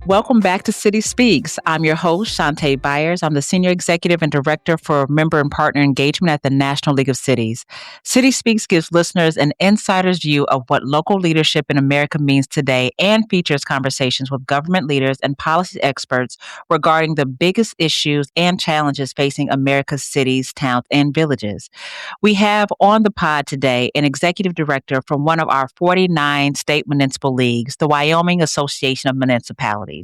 Welcome back to City Speaks. I'm your host, Shantae Byers. I'm the Senior Executive and Director for Member and Partner Engagement at the National League of Cities. City Speaks gives listeners an insider's view of what local leadership in America means today and features conversations with government leaders and policy experts regarding the biggest issues and challenges facing America's cities, towns, and villages. We have on the pod today an executive director from one of our 49 state municipal leagues, the Wyoming Association of Municipalities.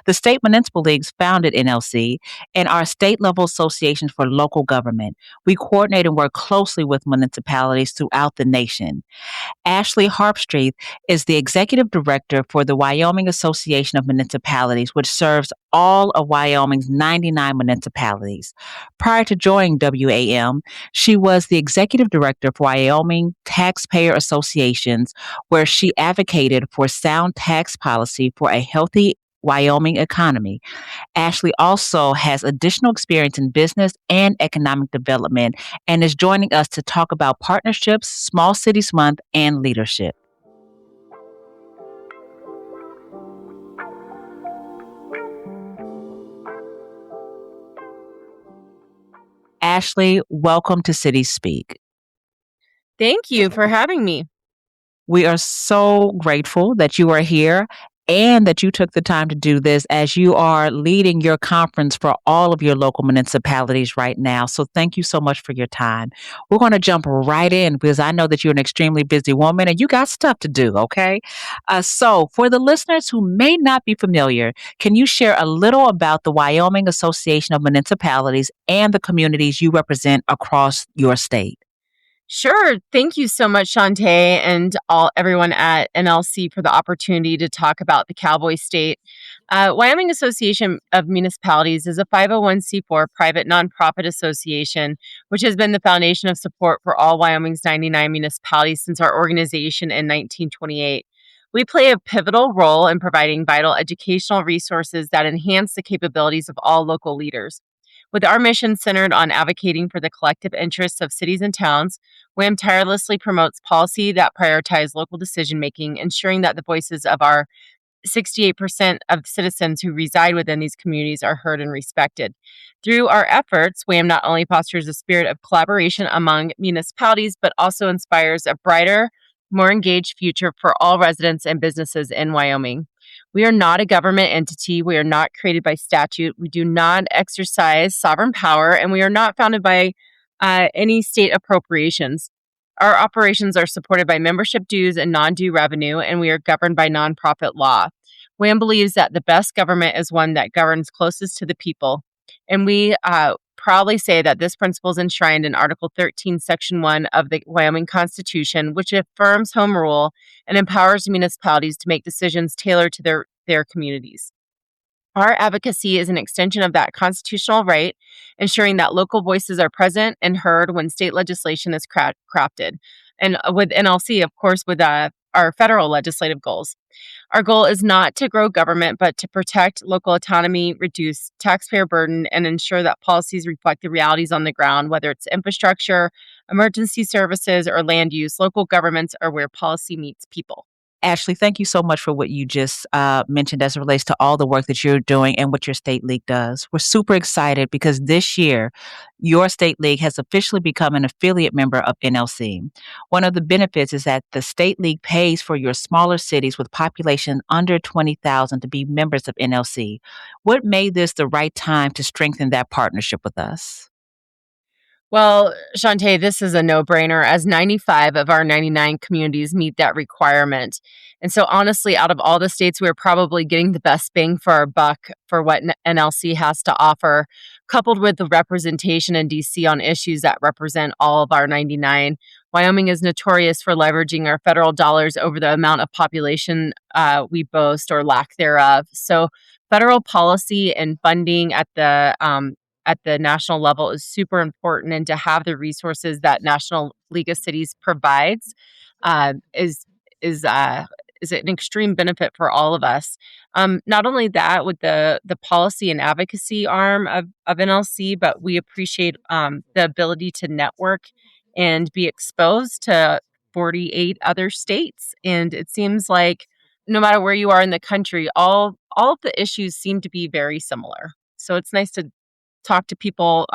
The state municipal leagues founded NLC and are state level associations for local government. We coordinate and work closely with municipalities throughout the nation. Ashley Harpstreith is the executive director for the Wyoming Association of Municipalities, which serves all of Wyoming's 99 municipalities. Prior to joining WAM, she was the executive director for Wyoming Taxpayer Associations, where she advocated for sound tax policy for a healthy Wyoming economy. Ashley also has additional experience in business and economic development and is joining us to talk about partnerships, Small Cities Month, and leadership. Ashley, welcome to City Speak. Thank you for having me. We are so grateful that you are here and that you took the time to do this as you are leading your conference for all of your local municipalities right now. So thank you so much for your time. We're going to jump right in because I know that you're an extremely busy woman and you got stuff to do, okay? So for the listeners who may not be familiar, can you share a little about the Wyoming Association of Municipalities and the communities you represent across your state? Sure. Thank you so much, Shantae, and everyone at NLC for the opportunity to talk about the Cowboy State. Wyoming Association of Municipalities is a 501c4 private nonprofit association, which has been the foundation of support for all Wyoming's 99 municipalities since our organization in 1928. We play a pivotal role in providing vital educational resources that enhance the capabilities of all local leaders. With our mission centered on advocating for the collective interests of cities and towns, WAM tirelessly promotes policy that prioritize local decision-making, ensuring that the voices of our 68% of citizens who reside within these communities are heard and respected. Through our efforts, WAM not only fosters a spirit of collaboration among municipalities, but also inspires a brighter, more engaged future for all residents and businesses in Wyoming. We are not a government entity. We are not created by statute. We do not exercise sovereign power, and we are not founded by any state appropriations. Our operations are supported by membership dues and non-due revenue, and we are governed by nonprofit law. WAM believes that the best government is one that governs closest to the people, and we proudly say that this principle is enshrined in Article 13, Section 1 of the Wyoming Constitution, which affirms home rule and empowers municipalities to make decisions tailored to their communities. Our advocacy is an extension of that constitutional right, ensuring that local voices are present and heard when state legislation is crafted. And with NLC, of course, with our federal legislative goals. Our goal is not to grow government, but to protect local autonomy, reduce taxpayer burden, and ensure that policies reflect the realities on the ground, whether it's infrastructure, emergency services, or land use. Local governments are where policy meets people. Ashley, thank you so much for what you just mentioned as it relates to all the work that you're doing and what your state league does. We're super excited because this year, your state league has officially become an affiliate member of NLC. One of the benefits is that the state league pays for your smaller cities with population under 20,000 to be members of NLC. What made this the right time to strengthen that partnership with us? Well, Shantae, this is a no-brainer as 95 of our 99 communities meet that requirement. And so honestly, out of all the states, we're probably getting the best bang for our buck for what NLC has to offer, coupled with the representation in DC on issues that represent all of our 99. Wyoming is notorious for leveraging our federal dollars over the amount of population we boast or lack thereof. So federal policy and funding at the national level is super important, and to have the resources that National League of Cities provides is an extreme benefit for all of us. Not only that, with the policy and advocacy arm of NLC, but we appreciate the ability to network and be exposed to 48 other states. And it seems like no matter where you are in the country, all all of the issues seem to be very similar. So it's nice to talk to people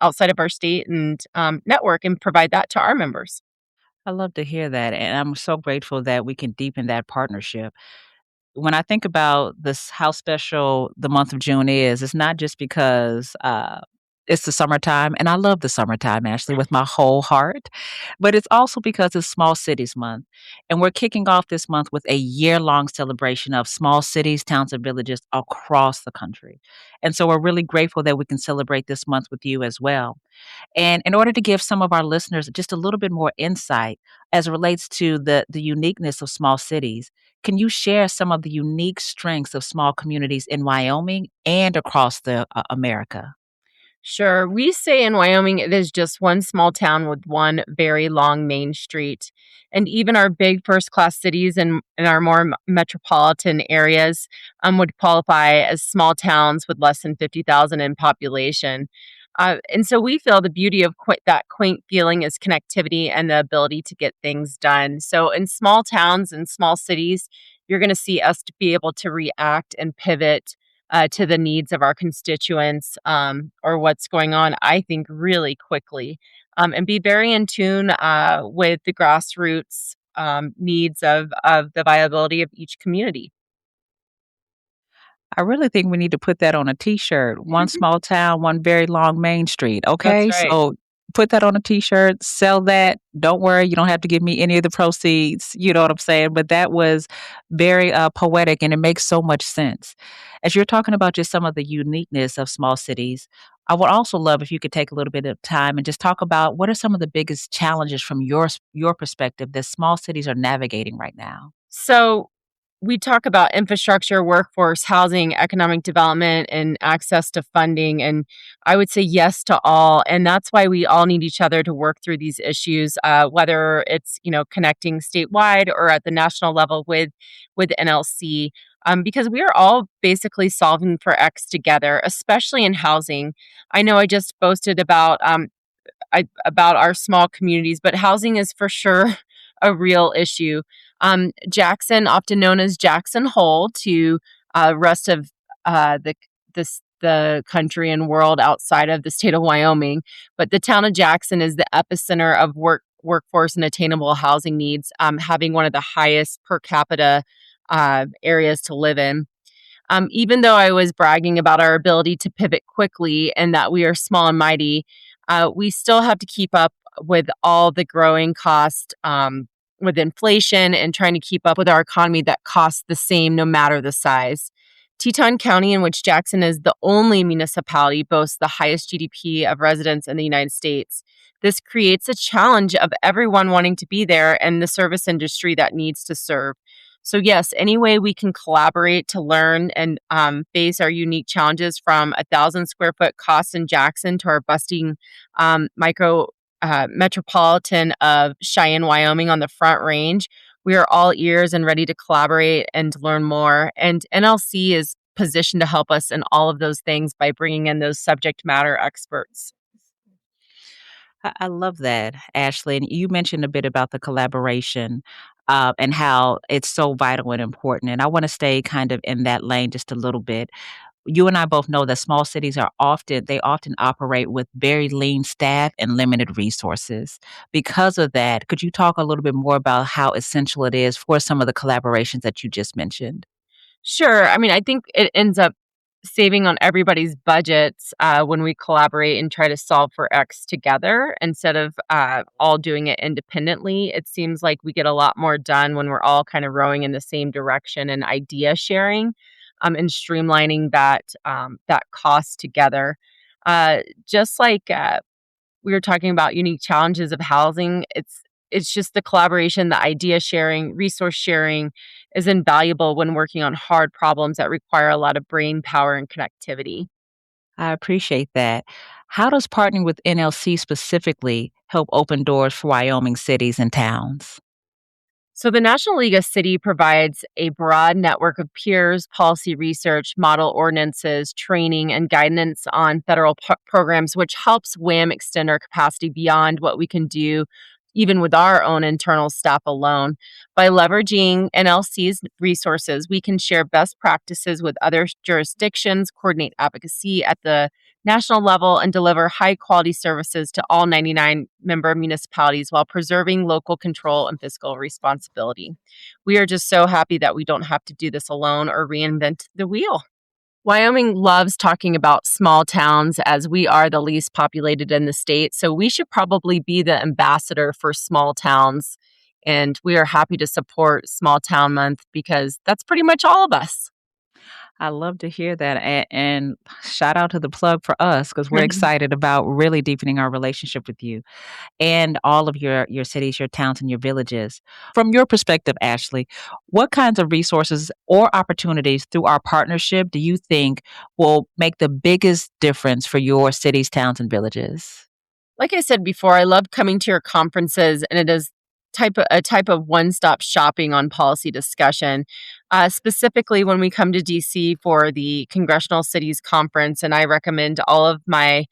outside of our state and network and provide that to our members. I love to hear that, and I'm so grateful that we can deepen that partnership. When I think about this, how special the month of June is, it's not just because it's the summertime, and I love the summertime actually with my whole heart, but it's also because it's Small Cities Month. And we're kicking off this month with a year long celebration of small cities, towns, and villages across the country. And so we're really grateful that we can celebrate this month with you as well. And in order to give some of our listeners just a little bit more insight as it relates to the uniqueness of small cities, can you share some of the unique strengths of small communities in Wyoming and across the America? Sure. We say in Wyoming it is just one small town with one very long main street. And even our big first class cities and our more metropolitan areas would qualify as small towns with less than 50,000 in population. And so we feel the beauty of that quaint feeling is connectivity and the ability to get things done. So in small towns and small cities, you're going to see us to be able to react and pivot to the needs of our constituents or what's going on, I think, really quickly and be very in tune with the grassroots needs of the viability of each community. I really think we need to put that on a T-shirt. One small town, one very long main street, That's okay? right. So, put that on a T-shirt, sell that. Don't worry, you don't have to give me any of the proceeds, you know what I'm saying? But that was very, poetic, and it makes so much sense. As you're talking about just some of the uniqueness of small cities, I would also love if you could take a little bit of time and just talk about what are some of the biggest challenges from your perspective that small cities are navigating right now? So we talk about infrastructure, workforce, housing, economic development, and access to funding. And I would say yes to all. And that's why we all need each other to work through these issues, whether it's connecting statewide or at the national level with NLC. Because we are all basically solving for X together, especially in housing. I know I just boasted about our small communities, but housing is for sure a real issue. Jackson, often known as Jackson Hole, to rest of the country and world outside of the state of Wyoming, but the town of Jackson is the epicenter of workforce and attainable housing needs, having one of the highest per capita areas to live in. Even though I was bragging about our ability to pivot quickly and that we are small and mighty, we still have to keep up with all the growing cost with inflation and trying to keep up with our economy that costs the same no matter the size. Teton County, in which Jackson is the only municipality, boasts the highest GDP of residents in the United States. This creates a challenge of everyone wanting to be there and the service industry that needs to serve. So, yes, any way we can collaborate to learn and face our unique challenges, from 1,000 square foot costs in Jackson to our busting micro metropolitan of Cheyenne, Wyoming on the Front Range. We are all ears and ready to collaborate and to learn more. And NLC is positioned to help us in all of those things by bringing in those subject matter experts. I love that, Ashley. And you mentioned a bit about the collaboration and how it's so vital and important. And I want to stay kind of in that lane just a little bit. You and I both know that small cities often operate with very lean staff and limited resources. Because of that, could you talk a little bit more about how essential it is for some of the collaborations that you just mentioned? Sure. I mean, I think it ends up saving on everybody's budgets when we collaborate and try to solve for X together instead of all doing it independently. It seems like we get a lot more done when we're all kind of rowing in the same direction and idea sharing and streamlining that cost together. Just like we were talking about unique challenges of housing, it's just the collaboration, the idea sharing, resource sharing is invaluable when working on hard problems that require a lot of brain power and connectivity. I appreciate that. How does partnering with NLC specifically help open doors for Wyoming cities and towns? So, the National League of City provides a broad network of peers, policy research, model ordinances, training, and guidance on federal programs, which helps WAM extend our capacity beyond what we can do even with our own internal staff alone. By leveraging NLC's resources, we can share best practices with other jurisdictions, coordinate advocacy at the national level, and deliver high quality services to all 99 member municipalities while preserving local control and fiscal responsibility. We are just so happy that we don't have to do this alone or reinvent the wheel. Wyoming loves talking about small towns as we are the least populated in the state. So we should probably be the ambassador for small towns. And we are happy to support Small Town Month because that's pretty much all of us. I love to hear that. And shout out to the plug for us because we're excited about really deepening our relationship with you and all of your cities, your towns, and your villages. From your perspective, Ashley, what kinds of resources or opportunities through our partnership do you think will make the biggest difference for your cities, towns, and villages? Like I said before, I love coming to your conferences, and it is a type of one-stop shopping on policy discussion. Specifically, when we come to DC for the Congressional Cities Conference, and I recommend all of my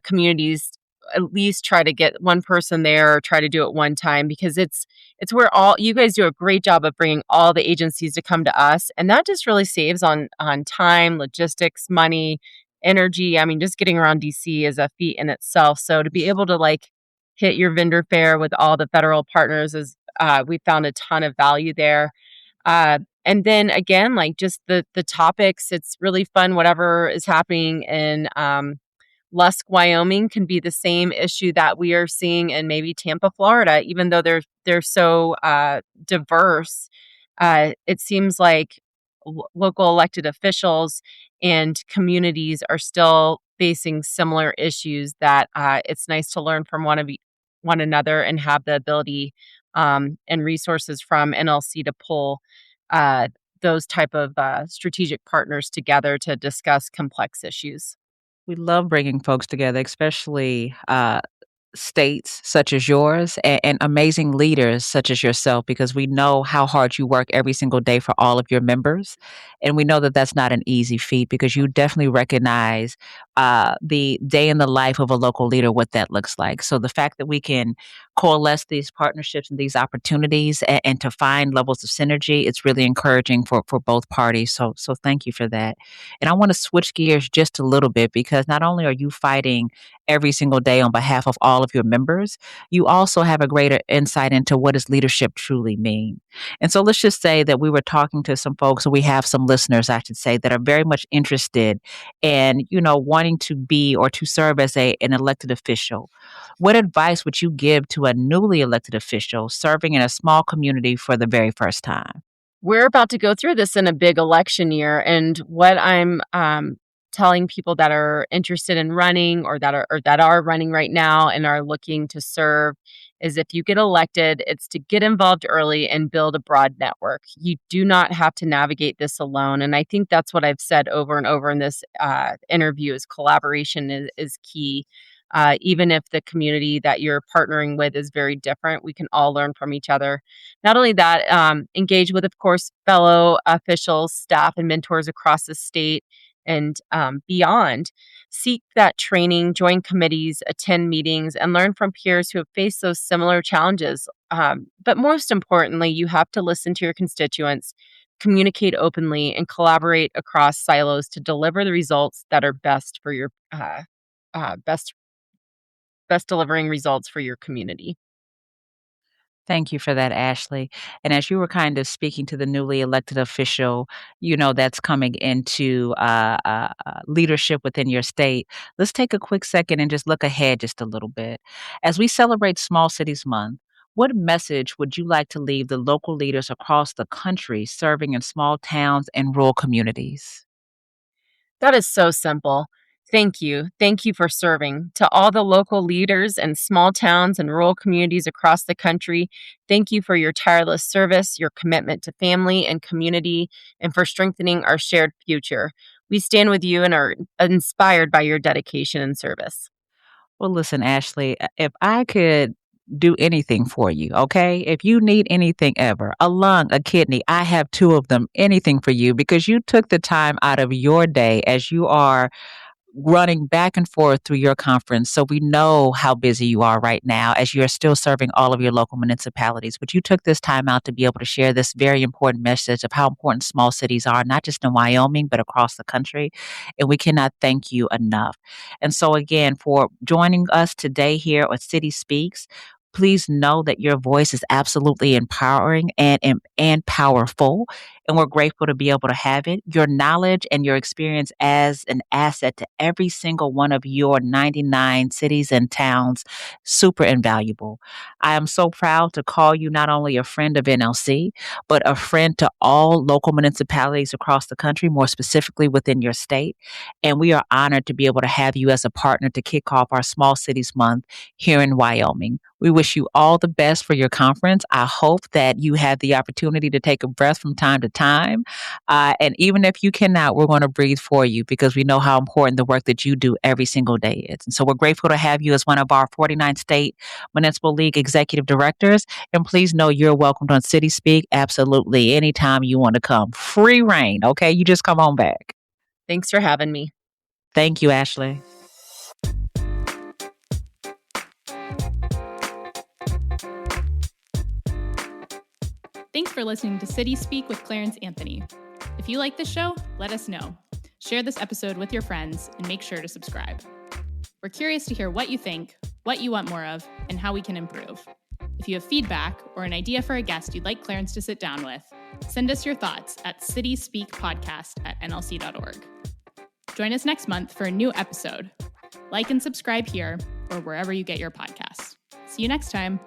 communities at least try to get one person there or try to do it one time because it's where all you guys do a great job of bringing all the agencies to come to us, and that just really saves on time, logistics, money, energy. I mean, just getting around DC is a feat in itself. So to be able to like hit your vendor fair with all the federal partners is we found a ton of value there. And then again, like just the topics, it's really fun. Whatever is happening in Lusk, Wyoming, can be the same issue that we are seeing in maybe Tampa, Florida. Even though they're so diverse, it seems like local elected officials and communities are still facing similar issues. That it's nice to learn from one another and have the ability and resources from NLC to pull uh, those type of strategic partners together to discuss complex issues. We love bringing folks together, especially states such as yours and amazing leaders such as yourself, because we know how hard you work every single day for all of your members. And we know that that's not an easy feat because you definitely recognize the day in the life of a local leader, what that looks like. So the fact that we can coalesce these partnerships and these opportunities and to find levels of synergy, it's really encouraging for both parties. So thank you for that. And I want to switch gears just a little bit because not only are you fighting every single day on behalf of all of your members, you also have a greater insight into what does leadership truly mean. And so let's just say that we were talking to some folks, or we have some listeners, I should say, that are very much interested in, wanting to be or to serve as an elected official. What advice would you give to a newly elected official serving in a small community for the very first time? We're about to go through this in a big election year, and what I'm telling people that are interested in running or that are running right now and are looking to serve is if you get elected, it's to get involved early and build a broad network. You do not have to navigate this alone, and I think that's what I've said over and over in this interview: is collaboration is key. Even if the community that you're partnering with is very different, we can all learn from each other. Not only that, engage with, of course, fellow officials, staff, and mentors across the state and beyond. Seek that training, join committees, attend meetings, and learn from peers who have faced those similar challenges. But most importantly, you have to listen to your constituents, communicate openly, and collaborate across silos to deliver the results that are best for your best delivering results for your community. Thank you for that, Ashley. And as you were kind of speaking to the newly elected official, that's coming into leadership within your state, let's take a quick second and just look ahead just a little bit. As we celebrate Small Cities Month, what message would you like to leave the local leaders across the country serving in small towns and rural communities? That is so simple. Thank you. Thank you for serving. To all the local leaders in small towns and rural communities across the country, thank you for your tireless service, your commitment to family and community, and for strengthening our shared future. We stand with you and are inspired by your dedication and service. Well, listen, Ashley, if I could do anything for you, okay? If you need anything ever, a lung, a kidney, I have two of them, anything for you because you took the time out of your day as you are running back and forth through your conference. So we know how busy you are right now as you are still serving all of your local municipalities. But you took this time out to be able to share this very important message of how important small cities are, not just in Wyoming, but across the country. And we cannot thank you enough. And so, again, for joining us today here at City Speaks, please know that your voice is absolutely empowering and powerful. And we're grateful to be able to have it. Your knowledge and your experience as an asset to every single one of your 99 cities and towns, super invaluable. I am so proud to call you not only a friend of NLC, but a friend to all local municipalities across the country, more specifically within your state. And we are honored to be able to have you as a partner to kick off our Small Cities Month here in Wyoming. We wish you all the best for your conference. I hope that you have the opportunity to take a breath from time to time. And even if you cannot, we're going to breathe for you because we know how important the work that you do every single day is. And so we're grateful to have you as one of our 49 state municipal league executive directors. And please know you're welcomed on City Speak absolutely anytime you want to come. Free reign, okay? You just come on back. Thanks for having me. Thank you, Ashley. Thanks for listening to City Speak with Clarence Anthony. If you like this show, let us know. Share this episode with your friends and make sure to subscribe. We're curious to hear what you think, what you want more of, and how we can improve. If you have feedback or an idea for a guest you'd like Clarence to sit down with, send us your thoughts at citiespeakpodcast@nlc.org. Join us next month for a new episode. Like and subscribe here or wherever you get your podcasts. See you next time.